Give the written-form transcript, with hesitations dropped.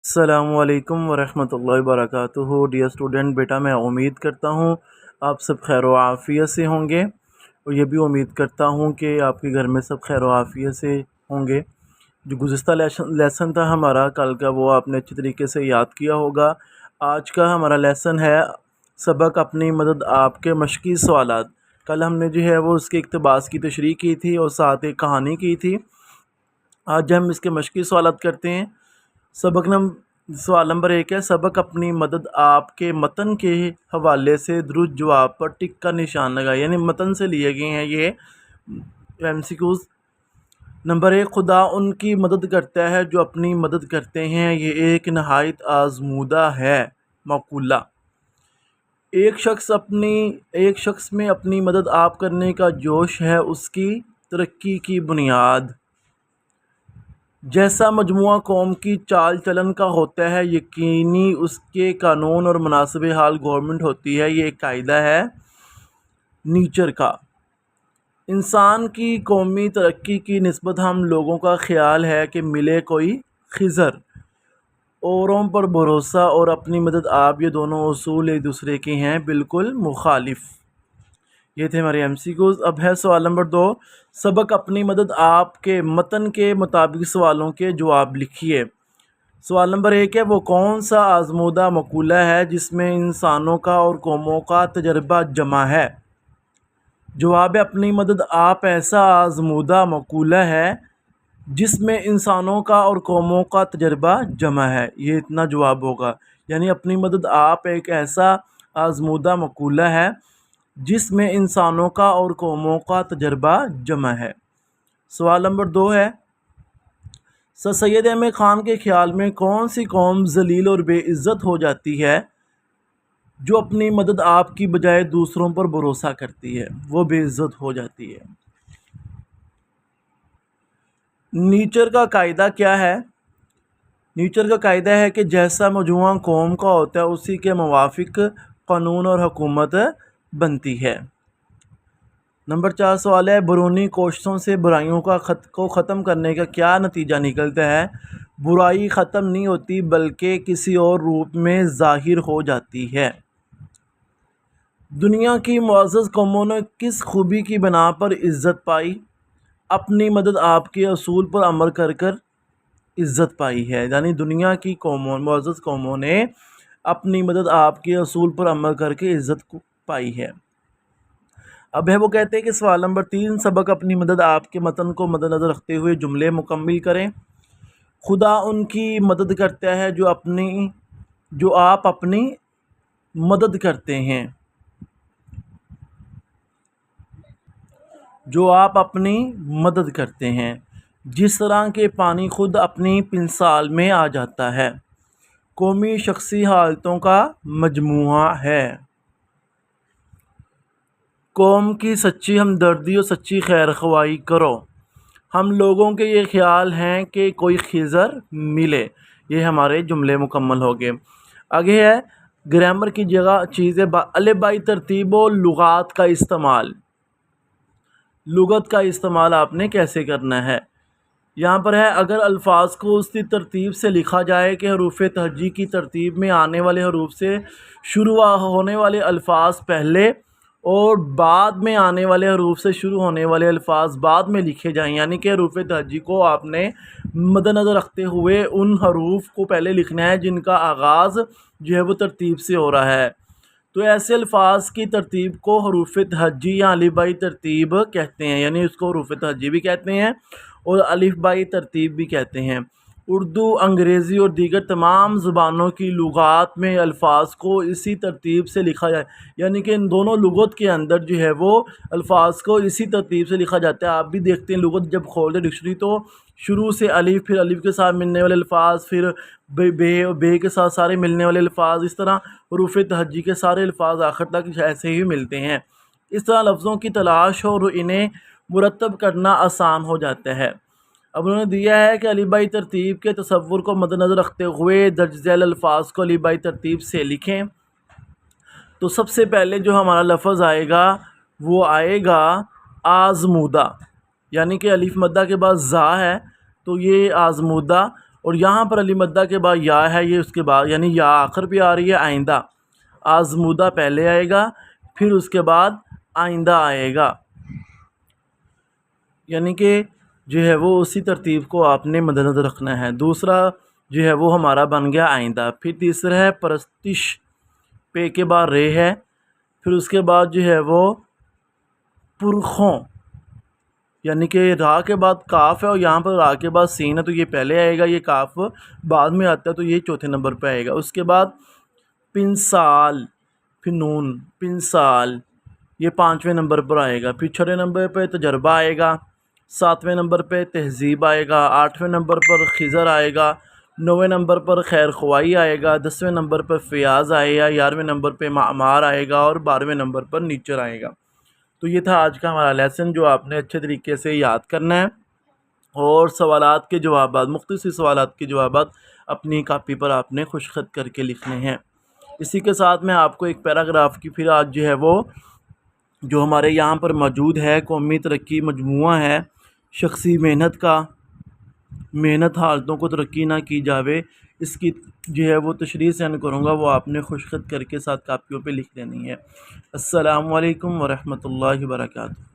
السلام علیکم ورحمۃ اللہ وبرکاتہ۔ ڈیئر اسٹوڈنٹ، بیٹا میں امید کرتا ہوں آپ سب خیر و عافیت سے ہوں گے، اور یہ بھی امید کرتا ہوں کہ آپ کے گھر میں سب خیر و عافیت سے ہوں گے۔ جو گزشتہ لیسن تھا ہمارا کل کا، وہ آپ نے اچھی طریقے سے یاد کیا ہوگا۔ آج کا ہمارا لیسن ہے سبق اپنی مدد آپ کے مشقی سوالات۔ کل ہم نے جو ہے وہ اس کے اقتباس کی تشریح کی تھی اور ساتھ ایک کہانی کی تھی۔ آج ہم اس کے مشقی سوالات کرتے ہیں۔ سوال نمبر 1 ہے، سبق اپنی مدد آپ کے متن کے حوالے سے درست جواب پر ٹک کا نشان لگائے، یعنی متن سے لیے گئے ہیں یہ MCQs۔ نمبر 1، خدا ان کی مدد کرتا ہے جو اپنی مدد کرتے ہیں، یہ ایک نہایت آزمودہ ہے مقولہ۔ ایک شخص میں اپنی مدد آپ کرنے کا جوش ہے اس کی ترقی کی بنیاد۔ جیسا مجموعہ قوم کی چال چلن کا ہوتا ہے، یقینی اس کے قانون اور مناسب حال گورنمنٹ ہوتی ہے۔ یہ ایک قاعدہ ہے نیچر کا۔ انسان کی قومی ترقی کی نسبت ہم لوگوں کا خیال ہے کہ ملے کوئی خضر، اوروں پر بھروسہ اور اپنی مدد آپ، یہ دونوں اصول ایک دوسرے کے ہیں بالکل مخالف۔ یہ تھے ہمارے MCQs۔ اب ہے سوال نمبر 2، سبق اپنی مدد آپ کے متن کے مطابق سوالوں کے جواب لکھیے۔ سوال نمبر 1 ہے، وہ کون سا آزمودہ مقولہ ہے جس میں انسانوں کا اور قوموں کا تجربہ جمع ہے؟ جواب ہے، اپنی مدد آپ ایسا آزمودہ مقولہ ہے جس میں انسانوں کا اور قوموں کا تجربہ جمع ہے۔ یہ اتنا جواب ہوگا، یعنی اپنی مدد آپ ایک ایسا آزمودہ مقولہ ہے جس میں انسانوں کا اور قوموں کا تجربہ جمع ہے۔ سوال نمبر 2 ہے، سر سید احمد خان کے خیال میں کون سی قوم ذلیل اور بے عزت ہو جاتی ہے جو اپنی مدد آپ کی بجائے دوسروں پر بھروسہ کرتی ہے؟ وہ بے عزت ہو جاتی ہے۔ نیچر کا قاعدہ کیا ہے؟ نیچر کا قاعدہ ہے کہ جیسا مجموعہ قوم کا ہوتا ہے اسی کے موافق قانون اور حکومت بنتی ہے۔ نمبر 4 سوال ہے، بیرونی کوششوں سے برائیوں کو ختم کرنے کا کیا نتیجہ نکلتا ہے؟ برائی ختم نہیں ہوتی بلکہ کسی اور روپ میں ظاہر ہو جاتی ہے۔ دنیا کی معزز قوموں نے کس خوبی کی بنا پر عزت پائی؟ اپنی مدد آپ کے اصول پر عمل کر عزت پائی ہے، یعنی دنیا کی معزز قوموں نے اپنی مدد آپ کے اصول پر عمل کر کے عزت پائی ہے۔ اب ہے وہ کہتے ہیں کہ سوال نمبر 3، سبق اپنی مدد آپ کے متن کو مد نظر رکھتے ہوئے جملے مکمل کریں۔ خدا ان کی مدد کرتا ہے جو آپ اپنی مدد کرتے ہیں، جو آپ اپنی مدد کرتے ہیں، جس طرح کہ پانی خود اپنی پنسال میں آ جاتا ہے، قومی شخصی حالتوں کا مجموعہ ہے۔ قوم کی سچی ہمدردی اور سچی خیر خواہی کرو۔ ہم لوگوں کے یہ خیال ہیں کہ کوئی خضر ملے۔ یہ ہمارے جملے مکمل ہو گئے۔ آگے ہے، گرامر کی جگہ چیزیں الف بائی ترتیب و لغات کا استعمال۔ لغت کا استعمال آپ نے کیسے کرنا ہے؟ یہاں پر ہے، اگر الفاظ کو اسی ترتیب سے لکھا جائے کہ حروف تہجی کی ترتیب میں آنے والے حروف سے شروع ہونے والے الفاظ پہلے اور بعد میں آنے والے حروف سے شروع ہونے والے الفاظ بعد میں لکھے جائیں، یعنی کہ حروف تہجی کو آپ نے مد نظر رکھتے ہوئے ان حروف کو پہلے لکھنا ہے جن کا آغاز جو ہے وہ ترتیب سے ہو رہا ہے۔ تو ایسے الفاظ کی ترتیب کو حروف تہجی یا الف بائی ترتیب کہتے ہیں، یعنی اس کو حروف تہجی بھی کہتے ہیں اور الف بائی ترتیب بھی کہتے ہیں۔ اردو، انگریزی اور دیگر تمام زبانوں کی لغات میں الفاظ کو اسی ترتیب سے لکھا جائے، یعنی کہ ان دونوں لغت کے اندر جو ہے وہ الفاظ کو اسی ترتیب سے لکھا جاتا ہے۔ آپ بھی دیکھتے ہیں لغت جب کھولتے ڈکشنری تو شروع سے الف، پھر الف کے ساتھ ملنے والے الفاظ، پھر بے کے ساتھ سارے ملنے والے الفاظ، اس طرح حروف تہجی کے سارے الفاظ آخر تک ایسے ہی ملتے ہیں۔ اس طرح لفظوں کی تلاش اور انہیں مرتب کرنا آسان ہو جاتا ہے۔ اب انہوں نے دیا ہے کہ الف بائی ترتیب کے تصور کو مد نظر رکھتے ہوئے درج ذیل الفاظ کو الف بائی ترتیب سے لکھیں۔ تو سب سے پہلے جو ہمارا لفظ آئے گا وہ آئے گا آزمودہ، یعنی کہ الف مدہ کے بعد زا ہے تو یہ آزمودہ، اور یہاں پر علی مدہ کے بعد یا ہے، یہ اس کے بعد یعنی یا آخر پہ آ رہی ہے، آئندہ آزمودہ پہلے آئے گا، پھر اس کے بعد آئندہ آئے گا، یعنی کہ جو ہے وہ اسی ترتیب کو آپ نے مد نظر رکھنا ہے۔ دوسرا جو ہے وہ ہمارا بن گیا آئندہ، پھر تیسرا ہے پرستش، پے کے بعد رے ہے، پھر اس کے بعد جو ہے وہ پرخوں، یعنی کہ را کے بعد کاف ہے اور یہاں پر را کے بعد سین ہے تو یہ پہلے آئے گا، یہ کاف بعد میں آتا ہے تو یہ چوتھے نمبر پہ آئے گا۔ اس کے بعد پنسال، پھر نون پنسال، یہ 5ویں نمبر پر آئے گا۔ پھر 6 نمبر پہ تجربہ آئے گا، 7ویں نمبر پہ تہذیب آئے گا، 8ویں نمبر پر خضر آئے گا، 9ویں نمبر پر خیر خوائی آئے گا، 10ویں نمبر پر فیاض آئے گا، 11ویں نمبر پہ معمار آئے گا اور 12ویں نمبر پر نیچر آئے گا۔ تو یہ تھا آج کا ہمارا لیسن جو آپ نے اچھے طریقے سے یاد کرنا ہے، اور سوالات کے جوابات، مختصر سوالات کے جوابات اپنی کاپی پر آپ نے خوش خط کر کے لکھنے ہیں۔ اسی کے ساتھ میں آپ کو ایک پیراگراف کی پھر آج جو ہے وہ جو ہمارے یہاں پر موجود ہے قومی ترقی مجموعہ ہے شخصی محنت کا، محنت حالتوں کو ترقی نہ کی جاوے، اس کی جو ہے وہ تشریح سینڈ کروں گا، وہ آپ نے خوش خط کر کے ساتھ کاپیوں پہ لکھ دینی ہے۔ السلام علیکم ورحمۃ اللہ وبرکاتہ۔